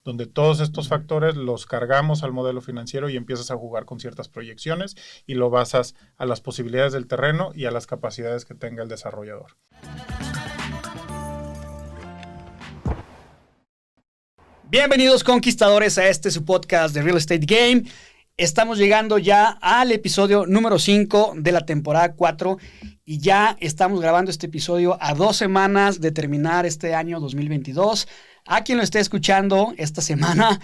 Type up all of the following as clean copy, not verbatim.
donde todos estos factores los cargamos al modelo financiero y empiezas a jugar con ciertas proyecciones y lo basas a las posibilidades del terreno y a las capacidades que tenga el desarrollador. Bienvenidos conquistadores a su podcast de Real Estate Game. Estamos llegando ya al episodio número 5 de la temporada 4 y ya estamos grabando este episodio a 2 semanas de terminar este año 2022. A quien lo esté escuchando esta semana,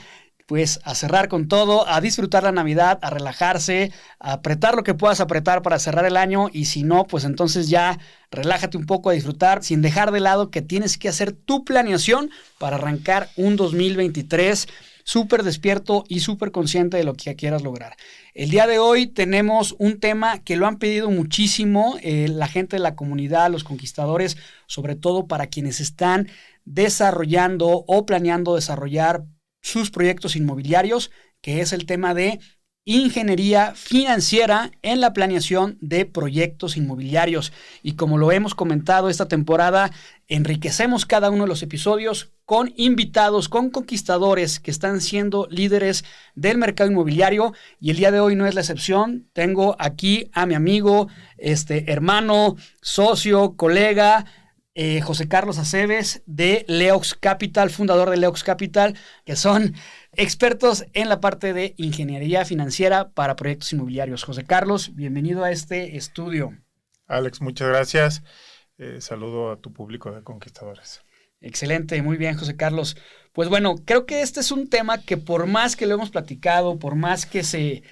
pues a cerrar con todo, a disfrutar la Navidad, a relajarse, a apretar lo que puedas apretar para cerrar el año y si no, pues entonces ya relájate un poco a disfrutar sin dejar de lado que tienes que hacer tu planeación para arrancar un 2023 súper despierto y súper consciente de lo que quieras lograr. El día de hoy tenemos un tema que lo han pedido muchísimo la gente de la comunidad, los conquistadores, sobre todo para quienes están desarrollando o planeando desarrollar sus proyectos inmobiliarios, que es el tema de ingeniería financiera en la planeación de proyectos inmobiliarios. Y como lo hemos comentado esta temporada, enriquecemos cada uno de los episodios con invitados, con conquistadores que están siendo líderes del mercado inmobiliario. Y el día de hoy no es la excepción. Tengo aquí a mi amigo, hermano, socio, colega, José Carlos Aceves de Leox Capital, fundador de Leox Capital, que son expertos en la parte de ingeniería financiera para proyectos inmobiliarios. José Carlos, bienvenido a este estudio. Alex, muchas gracias. Saludo a tu público de conquistadores. Excelente, muy bien, José Carlos. Pues bueno, creo que este es un tema que por más que lo hemos platicado, por más que se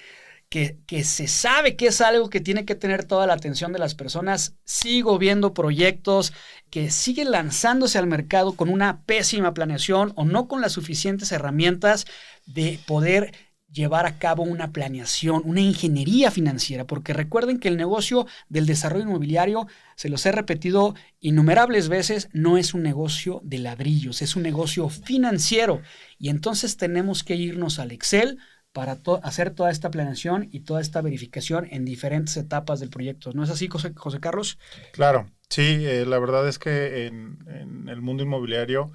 sabe que es algo que tiene que tener toda la atención de las personas, sigo viendo proyectos que siguen lanzándose al mercado con una pésima planeación o no con las suficientes herramientas de poder llevar a cabo una planeación, una ingeniería financiera, porque recuerden que el negocio del desarrollo inmobiliario, se los he repetido innumerables veces, no es un negocio de ladrillos, es un negocio financiero y entonces tenemos que irnos al Excel para hacer toda esta planeación y toda esta verificación en diferentes etapas del proyecto. ¿No es así, José Carlos? Claro, sí, la verdad es que en el mundo inmobiliario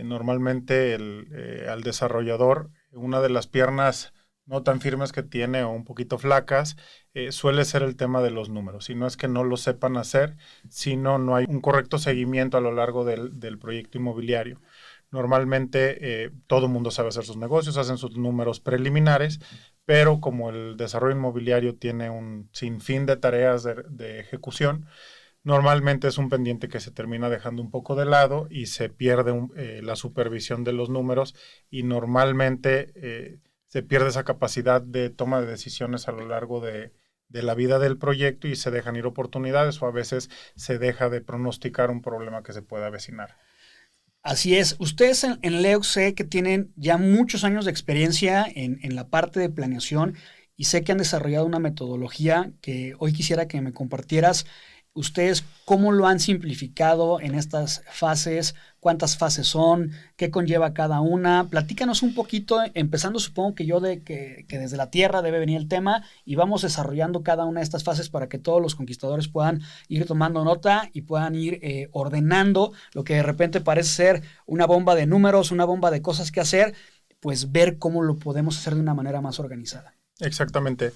normalmente al desarrollador, una de las piernas no tan firmes que tiene o un poquito flacas, suele ser el tema de los números. Y no es que no lo sepan hacer, sino no hay un correcto seguimiento a lo largo del proyecto inmobiliario. Normalmente todo el mundo sabe hacer sus negocios, hacen sus números preliminares, pero como el desarrollo inmobiliario tiene un sinfín de tareas de ejecución, normalmente es un pendiente que se termina dejando un poco de lado y se pierde la supervisión de los números y normalmente se pierde esa capacidad de toma de decisiones a lo largo de la vida del proyecto y se dejan ir oportunidades o a veces se deja de pronosticar un problema que se pueda avecinar. Así es. Ustedes en Leox sé que tienen ya muchos años de experiencia en la parte de planeación y sé que han desarrollado una metodología que hoy quisiera que me compartieras. ¿Ustedes cómo lo han simplificado en estas fases? ¿Cuántas fases son? ¿Qué conlleva cada una? Platícanos un poquito, empezando supongo que que desde la tierra debe venir el tema y vamos desarrollando cada una de estas fases para que todos los conquistadores puedan ir tomando nota y puedan ir ordenando lo que de repente parece ser una bomba de números, una bomba de cosas que hacer, pues ver cómo lo podemos hacer de una manera más organizada. Exactamente.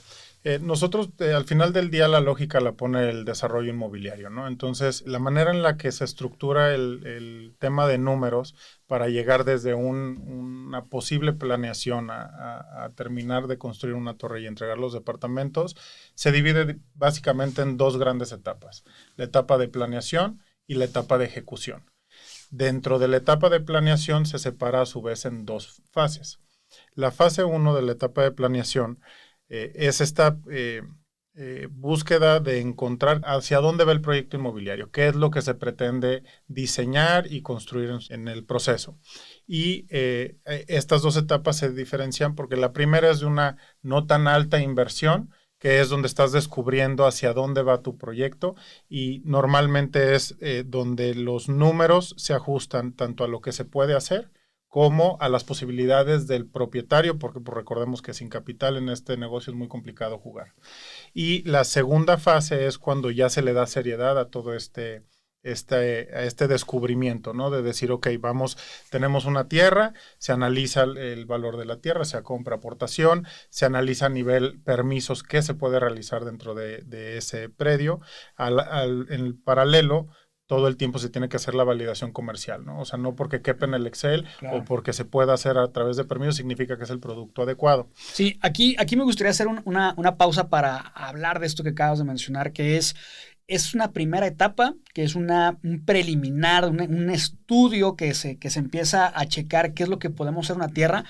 Nosotros al final del día la lógica la pone el desarrollo inmobiliario, ¿no? Entonces, la manera en la que se estructura el tema de números para llegar desde una posible planeación a terminar de construir una torre y entregar los departamentos, se divide básicamente en dos grandes etapas. La etapa de planeación y la etapa de ejecución. Dentro de la etapa de planeación se separa a su vez en dos fases. La fase 1 de la etapa de planeación es esta búsqueda de encontrar hacia dónde va el proyecto inmobiliario, qué es lo que se pretende diseñar y construir en el proceso. Y estas dos etapas se diferencian porque la primera es de una no tan alta inversión, que es donde estás descubriendo hacia dónde va tu proyecto y normalmente es donde los números se ajustan tanto a lo que se puede hacer como a las posibilidades del propietario, porque pues, recordemos que sin capital en este negocio es muy complicado jugar. Y la segunda fase es cuando ya se le da seriedad a todo este este descubrimiento, ¿no? De decir, ok, tenemos una tierra, se analiza el valor de la tierra, se compra aportación, se analiza a nivel permisos qué se puede realizar dentro de ese predio. En paralelo, todo el tiempo se tiene que hacer la validación comercial, ¿no? O sea, no porque quepa en el Excel Claro. o porque se pueda hacer a través de permisos significa que es el producto adecuado. Sí, aquí me gustaría hacer una pausa para hablar de esto que acabas de mencionar, que es una primera etapa, que es un preliminar, un estudio que se empieza a checar qué es lo que podemos hacer en una tierra.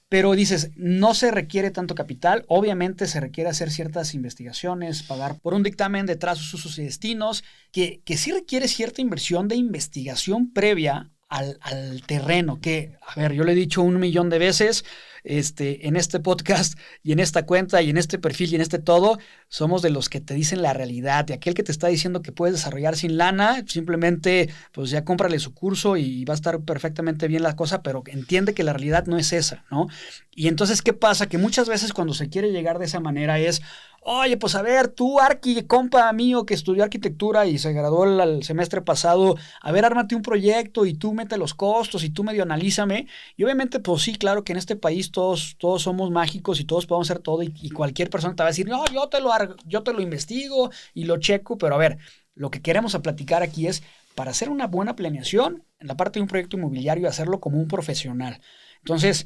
Pero dices, no se requiere tanto capital, obviamente se requiere hacer ciertas investigaciones, pagar por un dictamen de trazos, usos y destinos, que sí requiere cierta inversión de investigación previa al terreno, que, a ver, yo lo he dicho 1,000,000 de veces, en este podcast y en esta cuenta y en este perfil y en este todo, somos de los que te dicen la realidad, de aquel que te está diciendo que puedes desarrollar sin lana, simplemente pues ya cómprale su curso y va a estar perfectamente bien la cosa, pero entiende que la realidad no es esa, ¿no? Y entonces, ¿qué pasa? Que muchas veces cuando se quiere llegar de esa manera es, oye, pues a ver, tú, compa mío que estudió arquitectura y se graduó el semestre pasado, a ver, ármate un proyecto y tú mete los costos y tú medio analízame. Y obviamente, pues sí, claro que en este país todos somos mágicos y todos podemos hacer todo y cualquier persona te va a decir, no, yo te lo investigo y lo checo, pero a ver, lo que queremos platicar aquí es para hacer una buena planeación en la parte de un proyecto inmobiliario, hacerlo como un profesional. Entonces,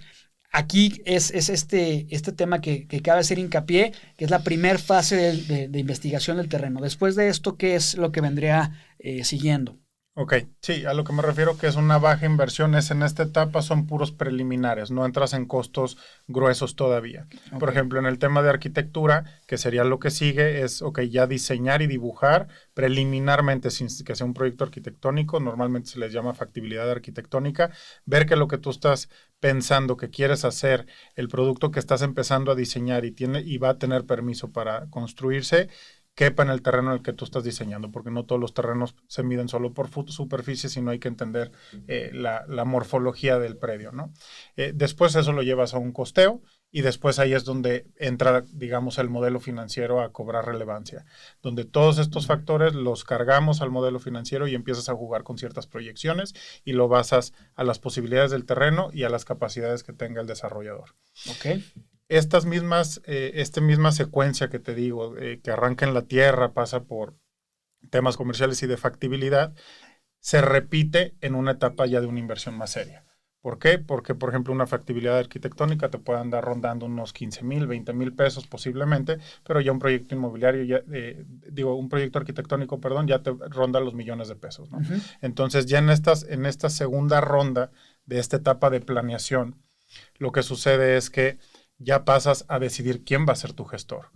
aquí es este tema que cabe hacer hincapié, que es la primera fase de investigación del terreno. Después de esto, ¿qué es lo que vendría siguiendo? Ok, sí, a lo que me refiero que es una baja inversión, es en esta etapa son puros preliminares, no entras en costos gruesos todavía. Okay. Por ejemplo, en el tema de arquitectura, que sería lo que sigue, es, ok, ya diseñar y dibujar preliminarmente, sin que sea un proyecto arquitectónico, normalmente se les llama factibilidad arquitectónica, ver que lo que tú estás pensando que quieres hacer, el producto que estás empezando a diseñar y va a tener permiso para construirse, quepa en el terreno en el que tú estás diseñando, porque no todos los terrenos se miden solo por superficie, sino hay que entender la morfología del predio, ¿no? Después eso lo llevas a un costeo y después ahí es donde entra, digamos, el modelo financiero a cobrar relevancia, donde todos estos factores los cargamos al modelo financiero y empiezas a jugar con ciertas proyecciones y lo basas a las posibilidades del terreno y a las capacidades que tenga el desarrollador. Ok. Esta misma secuencia que te digo, que arranca en la tierra, pasa por temas comerciales y de factibilidad, se repite en una etapa ya de una inversión más seria. ¿Por qué? Porque, por ejemplo, una factibilidad arquitectónica te puede andar rondando unos 15,000, 20,000 pesos posiblemente, pero ya un proyecto inmobiliario, un proyecto arquitectónico, perdón, ya te ronda los millones de pesos, ¿no? Uh-huh. Entonces, ya en esta segunda ronda de esta etapa de planeación, lo que sucede es que ya pasas a decidir quién va a ser tu gestor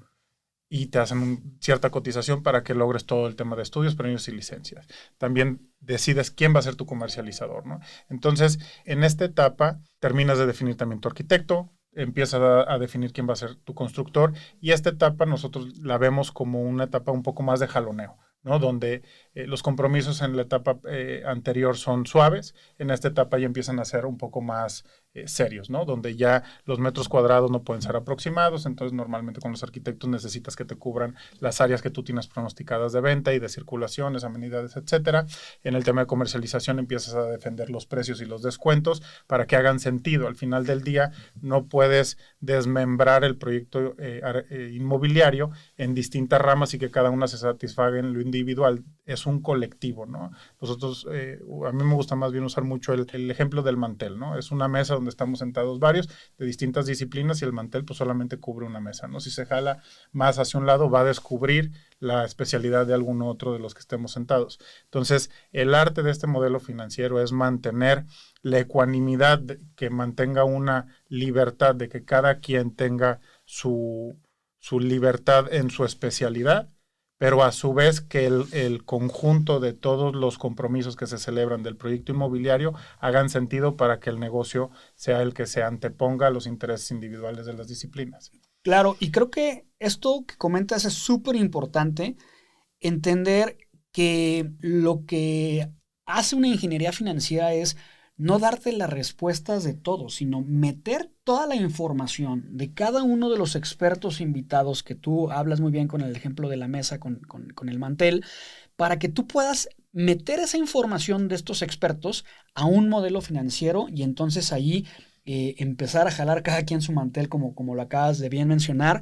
y te hacen cierta cotización para que logres todo el tema de estudios, premios y licencias. También decides quién va a ser tu comercializador, ¿no? Entonces, en esta etapa terminas de definir también tu arquitecto, empiezas a definir quién va a ser tu constructor y esta etapa nosotros la vemos como una etapa un poco más de jaloneo, ¿no? Donde los compromisos en la etapa anterior son suaves, en esta etapa ya empiezan a ser un poco más serios, ¿no? Donde ya los metros cuadrados no pueden ser aproximados, entonces normalmente con los arquitectos necesitas que te cubran las áreas que tú tienes pronosticadas de venta y de circulaciones, amenidades, etcétera. En el tema de comercialización empiezas a defender los precios y los descuentos para que hagan sentido. Al final del día no puedes desmembrar el proyecto inmobiliario en distintas ramas y que cada una se satisfaga en lo individual. Es un colectivo, ¿no? Nosotros, a mí me gusta más bien usar mucho el ejemplo del mantel, ¿no? Es una mesa donde estamos sentados varios de distintas disciplinas y el mantel pues solamente cubre una mesa, ¿no? Si se jala más hacia un lado va a descubrir la especialidad de algún otro de los que estemos sentados. Entonces, el arte de este modelo financiero es mantener la ecuanimidad, que mantenga una libertad, de que cada quien tenga su libertad en su especialidad, pero a su vez que el conjunto de todos los compromisos que se celebran del proyecto inmobiliario hagan sentido para que el negocio sea el que se anteponga a los intereses individuales de las disciplinas. Claro, y creo que esto que comentas es súper importante, entender que lo que hace una ingeniería financiera es no darte las respuestas de todo, sino meter toda la información de cada uno de los expertos invitados, que tú hablas muy bien con el ejemplo de la mesa, con el mantel, para que tú puedas meter esa información de estos expertos a un modelo financiero y entonces ahí empezar a jalar cada quien su mantel, como lo acabas de bien mencionar.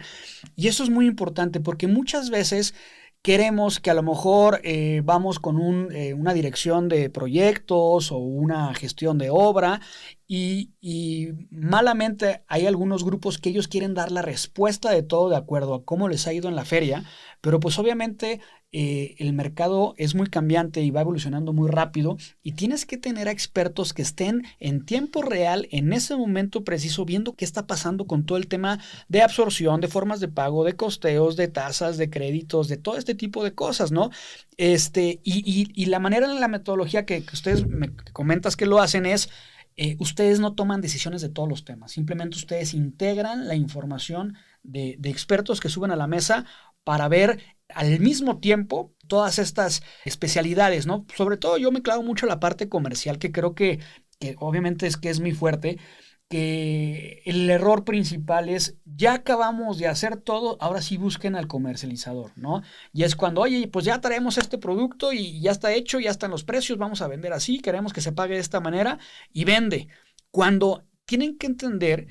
Y eso es muy importante porque muchas veces queremos que a lo mejor vamos con una dirección de proyectos o una gestión de obra y malamente hay algunos grupos que ellos quieren dar la respuesta de todo de acuerdo a cómo les ha ido en la feria, pero pues obviamente el mercado es muy cambiante y va evolucionando muy rápido y tienes que tener a expertos que estén en tiempo real, en ese momento preciso, viendo qué está pasando con todo el tema de absorción, de formas de pago, de costeos, de tasas, de créditos, de todo este tipo de cosas, ¿no? Y la manera en la metodología que ustedes me comentas que lo hacen es, ustedes no toman decisiones de todos los temas, simplemente ustedes integran la información de expertos que suben a la mesa para ver al mismo tiempo todas estas especialidades, ¿no? Sobre todo yo me clavo mucho en la parte comercial, que creo que obviamente es que es mi fuerte, que el error principal es, ya acabamos de hacer todo, ahora sí busquen al comercializador, ¿no? Y es cuando, oye, pues ya traemos este producto y ya está hecho, ya están los precios, vamos a vender así, queremos que se pague de esta manera y vende. Cuando tienen que entender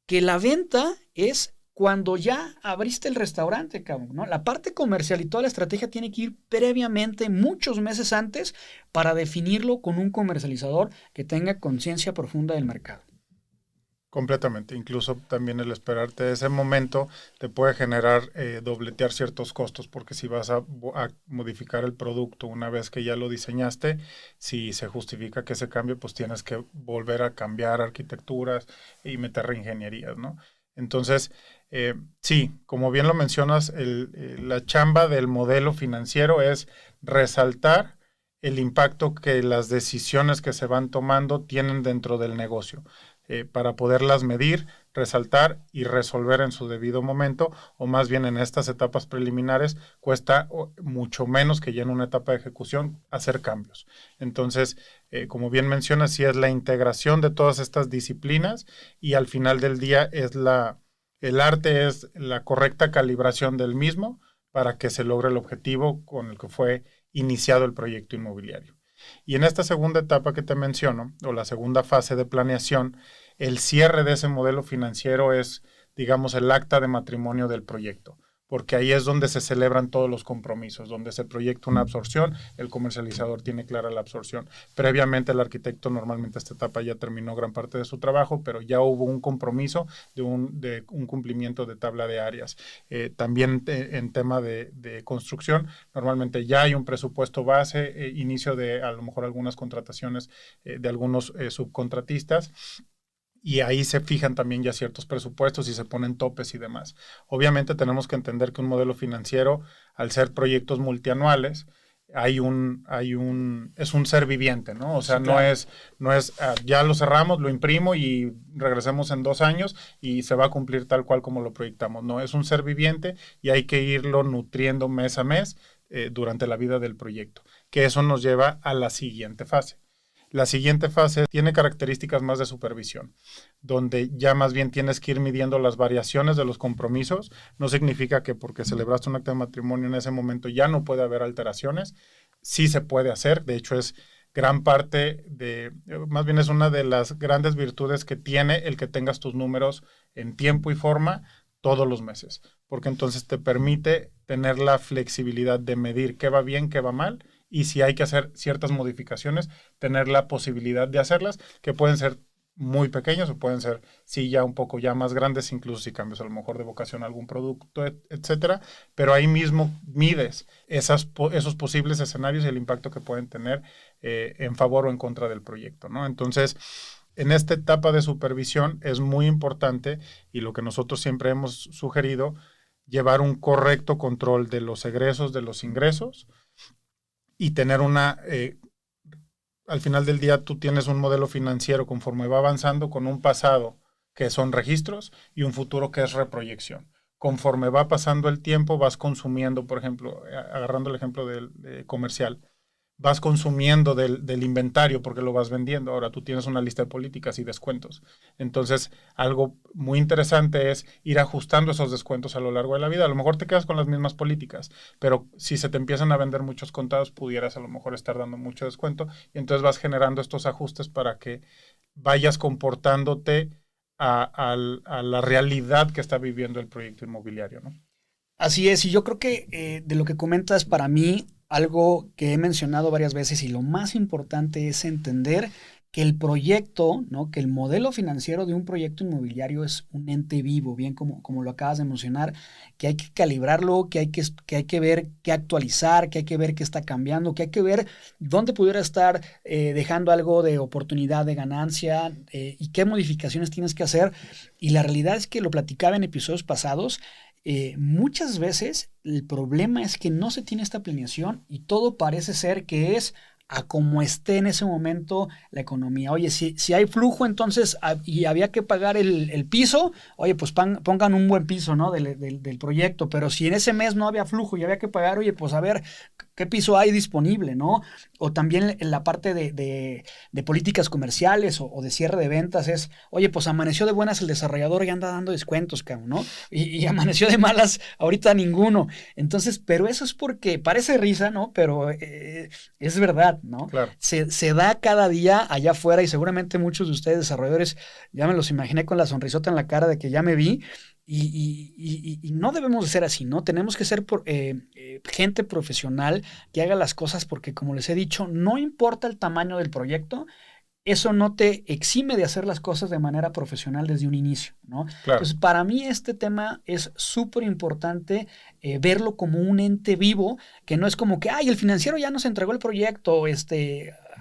que la venta es cuando ya abriste el restaurante, cabrón, ¿no? La parte comercial y toda la estrategia tiene que ir previamente, muchos meses antes, para definirlo con un comercializador que tenga conciencia profunda del mercado. Completamente. Incluso también el esperarte ese momento te puede generar dobletear ciertos costos, porque si vas a modificar el producto una vez que ya lo diseñaste, si se justifica que ese cambio, pues tienes que volver a cambiar arquitecturas y meter reingenierías, ¿no? Entonces, sí, como bien lo mencionas, la chamba del modelo financiero es resaltar el impacto que las decisiones que se van tomando tienen dentro del negocio. Para poderlas medir, resaltar y resolver en su debido momento, o más bien en estas etapas preliminares, cuesta mucho menos que ya en una etapa de ejecución hacer cambios. Entonces, como bien mencionas, sí es la integración de todas estas disciplinas y al final del día el arte es la correcta calibración del mismo para que se logre el objetivo con el que fue iniciado el proyecto inmobiliario. Y en esta segunda etapa que te menciono, o la segunda fase de planeación, el cierre de ese modelo financiero es, digamos, el acta de matrimonio del proyecto, porque ahí es donde se celebran todos los compromisos, donde se proyecta una absorción, el comercializador tiene clara la absorción. Previamente el arquitecto normalmente esta etapa ya terminó gran parte de su trabajo, pero ya hubo un compromiso de un cumplimiento de tabla de áreas. También en tema de construcción, normalmente ya hay un presupuesto base, inicio de a lo mejor algunas contrataciones de algunos subcontratistas, y ahí se fijan también ya ciertos presupuestos y se ponen topes y demás. Obviamente tenemos que entender que un modelo financiero, al ser proyectos multianuales, es un ser viviente, ¿no? O sea, sí, claro. no es ya lo cerramos, lo imprimo y regresemos en 2 años y se va a cumplir tal cual como lo proyectamos. No, es un ser viviente y hay que irlo nutriendo mes a mes durante la vida del proyecto, que eso nos lleva a la siguiente fase. La siguiente fase tiene características más de supervisión, donde ya más bien tienes que ir midiendo las variaciones de los compromisos. No significa que porque celebraste un acta de matrimonio en ese momento ya no puede haber alteraciones. Sí se puede hacer, de hecho es gran parte más bien es una de las grandes virtudes que tiene el que tengas tus números en tiempo y forma todos los meses, porque entonces te permite tener la flexibilidad de medir qué va bien, qué va mal, y si hay que hacer ciertas modificaciones, tener la posibilidad de hacerlas, que pueden ser muy pequeños o pueden ser, sí, ya un poco ya más grandes, incluso si cambias a lo mejor de vocación a algún producto, etcétera, pero ahí mismo mides esos posibles escenarios y el impacto que pueden tener en favor o en contra del proyecto, ¿no? Entonces, en esta etapa de supervisión es muy importante, y lo que nosotros siempre hemos sugerido, llevar un correcto control de los egresos, de los ingresos, y tener al final del día tú tienes un modelo financiero conforme va avanzando con un pasado que son registros y un futuro que es reproyección. Conforme va pasando el tiempo vas consumiendo, por ejemplo, agarrando el ejemplo del comercial, vas consumiendo del inventario porque lo vas vendiendo. Ahora tú tienes una lista de políticas y descuentos. Entonces, algo muy interesante es ir ajustando esos descuentos a lo largo de la vida. A lo mejor te quedas con las mismas políticas, pero si se te empiezan a vender muchos contados, pudieras a lo mejor estar dando mucho descuento y entonces vas generando estos ajustes para que vayas comportándote a la realidad que está viviendo el proyecto inmobiliario, ¿no? Así es, y yo creo que de lo que comentas, para mí, algo que he mencionado varias veces y lo más importante es entender que el proyecto, ¿no? Que el modelo financiero de un proyecto inmobiliario es un ente vivo, bien como lo acabas de mencionar, que hay que calibrarlo, que hay que ver qué actualizar, que hay que ver qué está cambiando, que hay que ver dónde pudiera estar dejando algo de oportunidad de ganancia y qué modificaciones tienes que hacer. Y la realidad es que lo platicaba en episodios pasados. Muchas veces el problema es que no se tiene esta planeación y todo parece ser que es a como esté en ese momento la economía. Oye, si hay flujo entonces y había que pagar el piso, oye, pues pongan un buen piso, ¿no? Del proyecto, pero si en ese mes no había flujo y había que pagar, oye, pues a ver qué piso hay disponible, ¿no? O también en la parte de políticas comerciales o de cierre de ventas es, oye, pues amaneció de buenas el desarrollador y anda dando descuentos, cabrón, ¿no? Y amaneció de malas ahorita ninguno. Entonces, pero eso es porque parece risa, ¿no? Pero es verdad, ¿no? Claro. Se da cada día allá afuera y seguramente muchos de ustedes desarrolladores ya me los imaginé con la sonrisota en la cara de que ya me vi. Y no debemos de ser así, ¿no? Tenemos que ser gente profesional que haga las cosas porque, como les he dicho, no importa el tamaño del proyecto, eso no te exime de hacer las cosas de manera profesional desde un inicio, ¿no? Claro. Entonces, para mí este tema es súper importante verlo como un ente vivo, que no es como que, ay, el financiero ya nos entregó el proyecto,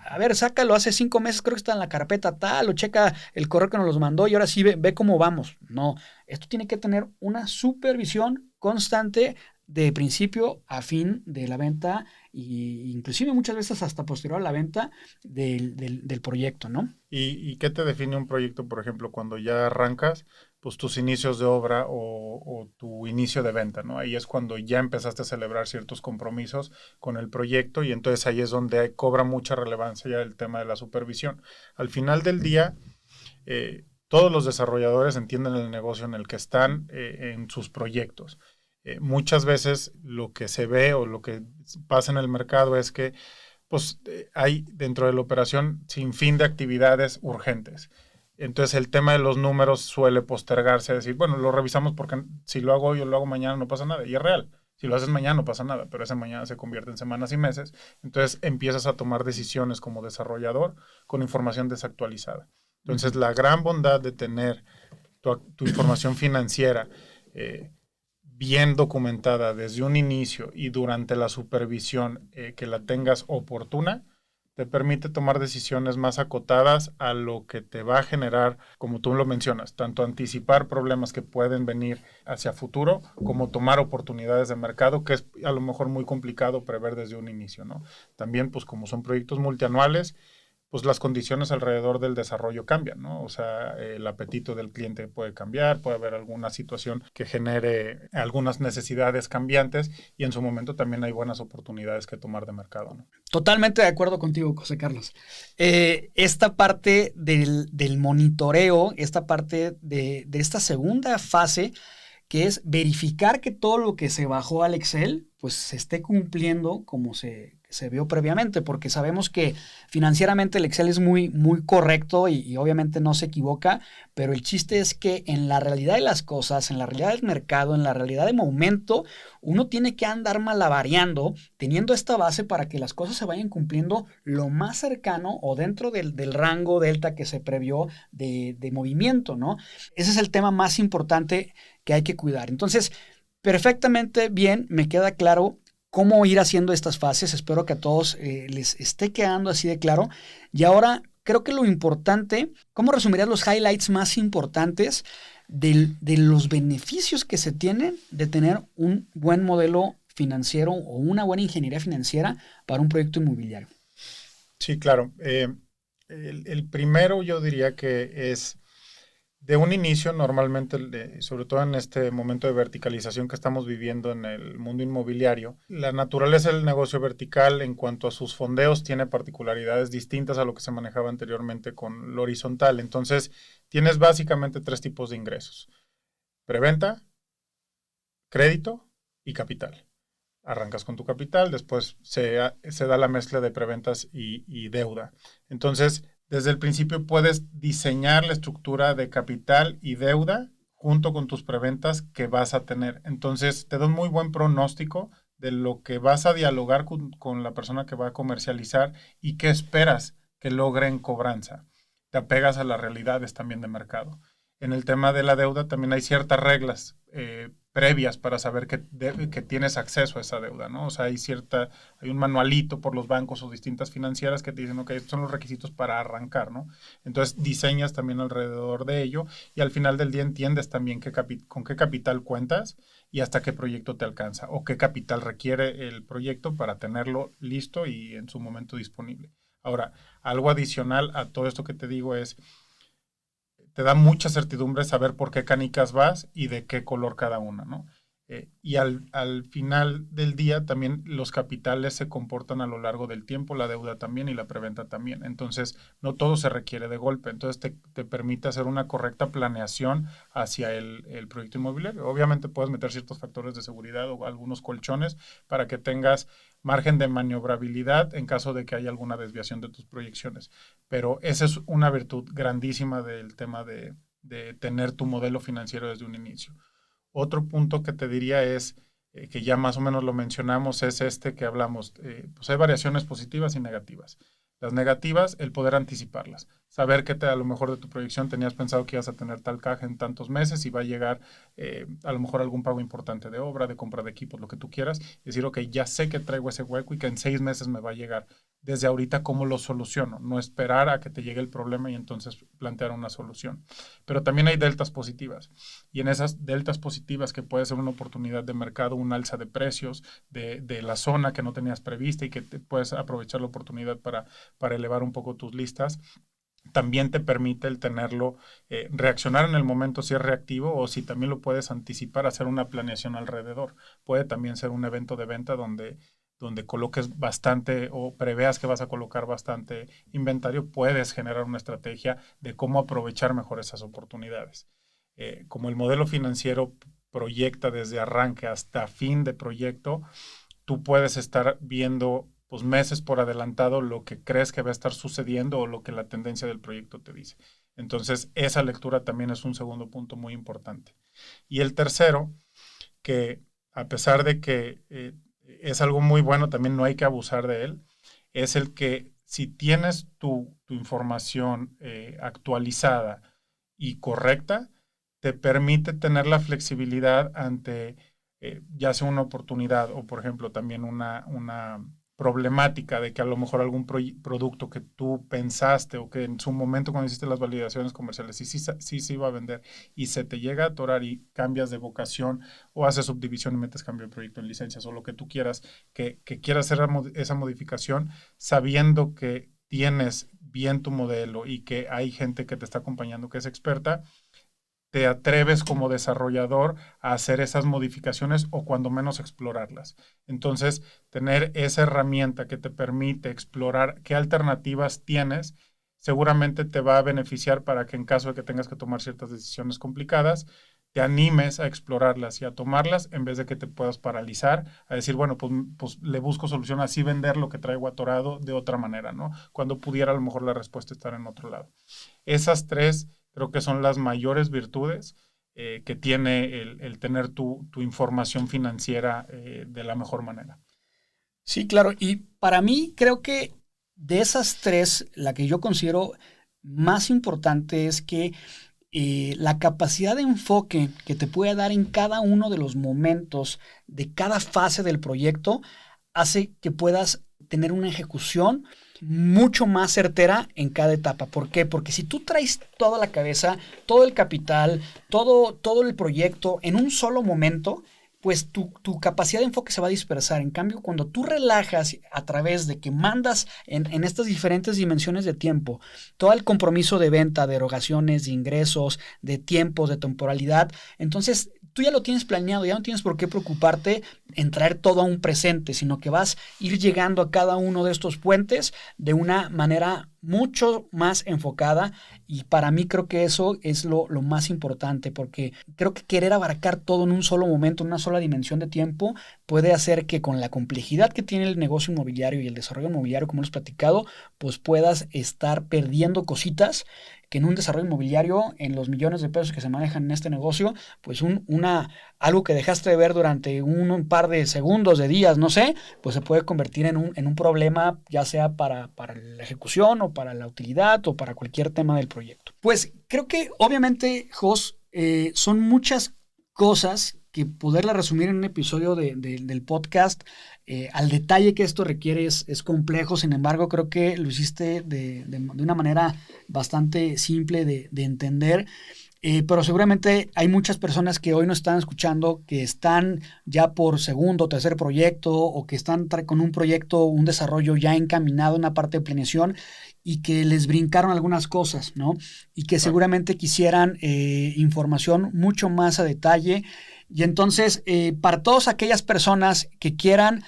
a ver, sácalo, hace 5 meses creo que está en la carpeta tal, o checa el correo que nos los mandó y ahora sí ve cómo vamos. No, esto tiene que tener una supervisión constante de principio a fin de la venta e inclusive muchas veces hasta posterior a la venta del proyecto, ¿no? ¿Y qué te define un proyecto, por ejemplo, cuando ya arrancas, pues tus inicios de obra o tu inicio de venta, ¿no? Ahí es cuando ya empezaste a celebrar ciertos compromisos con el proyecto y entonces ahí es donde cobra mucha relevancia ya el tema de la supervisión. Al final del día, todos los desarrolladores entienden el negocio en el que están en sus proyectos. Muchas veces lo que se ve o lo que pasa en el mercado es que pues hay dentro de la operación sin fin de actividades urgentes. Entonces el tema de los números suele postergarse, decir, bueno, lo revisamos porque si lo hago hoy o lo hago mañana no pasa nada. Y es real. Si lo haces mañana no pasa nada, pero ese mañana se convierte en semanas y meses. Entonces empiezas a tomar decisiones como desarrollador con información desactualizada. Entonces la gran bondad de tener tu información financiera bien documentada desde un inicio y durante la supervisión que la tengas oportuna, te permite tomar decisiones más acotadas a lo que te va a generar, como tú lo mencionas, tanto anticipar problemas que pueden venir hacia futuro, como tomar oportunidades de mercado, que es a lo mejor muy complicado prever desde un inicio, ¿no? También, pues como son proyectos multianuales, pues las condiciones alrededor del desarrollo cambian, ¿no? O sea, el apetito del cliente puede cambiar, puede haber alguna situación que genere algunas necesidades cambiantes y en su momento también hay buenas oportunidades que tomar de mercado, ¿no? Totalmente de acuerdo contigo, José Carlos. Esta parte del monitoreo, esta parte de esta segunda fase, que es verificar que todo lo que se bajó al Excel, pues se esté cumpliendo como se vio previamente, porque sabemos que financieramente el Excel es muy, muy correcto y obviamente no se equivoca, pero el chiste es que en la realidad de las cosas, en la realidad del mercado, en la realidad de momento, uno tiene que andar malabareando, teniendo esta base para que las cosas se vayan cumpliendo lo más cercano o dentro del rango delta que se previó de movimiento, ¿no? Ese es el tema más importante que hay que cuidar. Entonces, perfectamente bien, me queda claro cómo ir haciendo estas fases. Espero que a todos les esté quedando así de claro. Y ahora creo que lo importante, ¿cómo resumirías los highlights más importantes de los beneficios que se tienen de tener un buen modelo financiero o una buena ingeniería financiera para un proyecto inmobiliario? Sí, claro. El primero yo diría que es De un inicio, normalmente, sobre todo en este momento de verticalización que estamos viviendo en el mundo inmobiliario, la naturaleza del negocio vertical en cuanto a sus fondeos tiene particularidades distintas a lo que se manejaba anteriormente con lo horizontal. Entonces, tienes básicamente 3 tipos de ingresos: preventa, crédito y capital. Arrancas con tu capital, después se da la mezcla de preventas y deuda. Entonces, desde el principio puedes diseñar la estructura de capital y deuda junto con tus preventas que vas a tener. Entonces, te da un muy buen pronóstico de lo que vas a dialogar con la persona que va a comercializar y qué esperas que logre en cobranza. Te apegas a las realidades también de mercado. En el tema de la deuda también hay ciertas reglas previas para saber que tienes acceso a esa deuda, ¿no? O sea, hay un manualito por los bancos o distintas financieras que te dicen, ok, estos son los requisitos para arrancar, ¿no? Entonces diseñas también alrededor de ello y al final del día entiendes también con qué capital cuentas y hasta qué proyecto te alcanza o qué capital requiere el proyecto para tenerlo listo y en su momento disponible. Ahora, algo adicional a todo esto que te digo es, te da mucha certidumbre saber por qué canicas vas y de qué color cada una, ¿no? Y al final del día también los capitales se comportan a lo largo del tiempo, la deuda también y la preventa también. Entonces, no todo se requiere de golpe. Entonces, te permite hacer una correcta planeación hacia el proyecto inmobiliario. Obviamente puedes meter ciertos factores de seguridad o algunos colchones para que tengas margen de maniobrabilidad en caso de que haya alguna desviación de tus proyecciones. Pero esa es una virtud grandísima del tema de tener tu modelo financiero desde un inicio. Otro punto que te diría es, que ya más o menos lo mencionamos, es este que hablamos. Pues hay variaciones positivas y negativas. Las negativas, el poder anticiparlas. Saber que a lo mejor de tu proyección tenías pensado que ibas a tener tal caja en tantos meses y va a llegar a lo mejor algún pago importante de obra, de compra de equipos, lo que tú quieras. Y decir, ok, ya sé que traigo ese hueco y que en 6 meses me va a llegar. Desde ahorita, ¿cómo lo soluciono? No esperar a que te llegue el problema y entonces plantear una solución. Pero también hay deltas positivas. Y en esas deltas positivas, que puede ser una oportunidad de mercado, un alza de precios de la zona que no tenías prevista y que puedes aprovechar la oportunidad para elevar un poco tus listas, también te permite el tenerlo, reaccionar en el momento si es reactivo o si también lo puedes anticipar, hacer una planeación alrededor. Puede también ser un evento de venta donde coloques bastante o preveas que vas a colocar bastante inventario, puedes generar una estrategia de cómo aprovechar mejor esas oportunidades. Como el modelo financiero proyecta desde arranque hasta fin de proyecto, tú puedes estar viendo pues meses por adelantado lo que crees que va a estar sucediendo o lo que la tendencia del proyecto te dice. Entonces, esa lectura también es un segundo punto muy importante. Y el tercero, que a pesar de que es algo muy bueno, también no hay que abusar de él, es el que si tienes tu información actualizada y correcta, te permite tener la flexibilidad ante ya sea una oportunidad o, por ejemplo, también una problemática de que a lo mejor algún producto que tú pensaste o que en su momento cuando hiciste las validaciones comerciales sí se iba a vender y se te llega a atorar y cambias de vocación o haces subdivisión y metes cambio de proyecto en licencias o lo que tú quieras, que quieras hacer esa modificación sabiendo que tienes bien tu modelo y que hay gente que te está acompañando que es experta, te atreves como desarrollador a hacer esas modificaciones o cuando menos explorarlas. Entonces, tener esa herramienta que te permite explorar qué alternativas tienes, seguramente te va a beneficiar para que en caso de que tengas que tomar ciertas decisiones complicadas, te animes a explorarlas y a tomarlas en vez de que te puedas paralizar, a decir, bueno, pues le busco solución, así vender lo que traigo atorado de otra manera, ¿no? Cuando pudiera a lo mejor la respuesta estar en otro lado. Esas 3 creo que son las mayores virtudes que tiene el tener tu información financiera de la mejor manera. Sí, claro. Y para mí creo que de esas 3, la que yo considero más importante es que la capacidad de enfoque que te puede dar en cada uno de los momentos de cada fase del proyecto hace que puedas tener una ejecución mucho más certera en cada etapa. ¿Por qué? Porque si tú traes toda la cabeza, todo el capital, todo el proyecto en un solo momento, pues tu capacidad de enfoque se va a dispersar. En cambio, cuando tú relajas a través de que mandas en estas diferentes dimensiones de tiempo, todo el compromiso de venta, de erogaciones, de ingresos, de tiempos, de temporalidad, entonces tú ya lo tienes planeado, ya no tienes por qué preocuparte en traer todo a un presente, sino que vas a ir llegando a cada uno de estos puentes de una manera mucho más enfocada, y para mí creo que eso es lo más importante, porque creo que querer abarcar todo en un solo momento, en una sola dimensión de tiempo, puede hacer que con la complejidad que tiene el negocio inmobiliario y el desarrollo inmobiliario, como hemos platicado, pues puedas estar perdiendo cositas que en un desarrollo inmobiliario, en los millones de pesos que se manejan en este negocio, pues algo que dejaste de ver durante un par de segundos, de días, no sé, pues se puede convertir en un problema, ya sea para la ejecución o para la utilidad o para cualquier tema del proyecto. Pues creo que obviamente, Jos, son muchas cosas que poderla resumir en un episodio del podcast, al detalle que esto requiere es complejo. Sin embargo, creo que lo hiciste de una manera bastante simple de entender. Pero seguramente hay muchas personas que hoy nos están escuchando que están ya por segundo o tercer proyecto, o que están con un proyecto, un desarrollo ya encaminado en una parte de planeación, y que les brincaron algunas cosas, ¿no? Y que seguramente quisieran información mucho más a detalle. Y entonces, para todas aquellas personas que quieran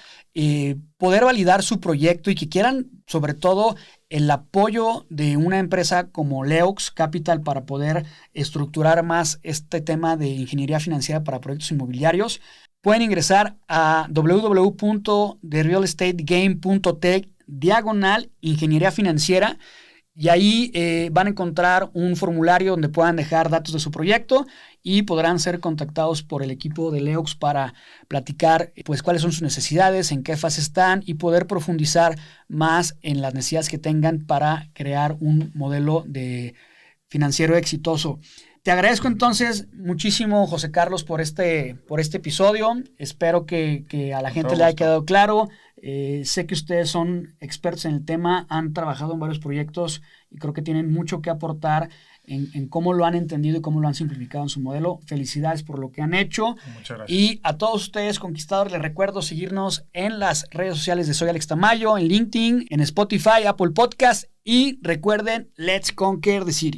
poder validar su proyecto y que quieran, sobre todo, el apoyo de una empresa como Leux Capital para poder estructurar más este tema de ingeniería financiera para proyectos inmobiliarios, pueden ingresar a www.therealestategame.tech/ingeniería financiera, y ahí van a encontrar un formulario donde puedan dejar datos de su proyecto y podrán ser contactados por el equipo de Leux para platicar pues cuáles son sus necesidades, en qué fase están, y poder profundizar más en las necesidades que tengan para crear un modelo de financiero exitoso. Te agradezco entonces muchísimo, José Carlos, por este episodio. Espero que a la gente le haya quedado claro. Sé que ustedes son expertos en el tema, han trabajado en varios proyectos y creo que tienen mucho que aportar en cómo lo han entendido y cómo lo han simplificado en su modelo. Felicidades por lo que han hecho. Muchas gracias. Y a todos ustedes, conquistadores, les recuerdo seguirnos en las redes sociales de Soy Alex Tamayo, en LinkedIn, en Spotify, Apple Podcast, y recuerden, let's conquer the city.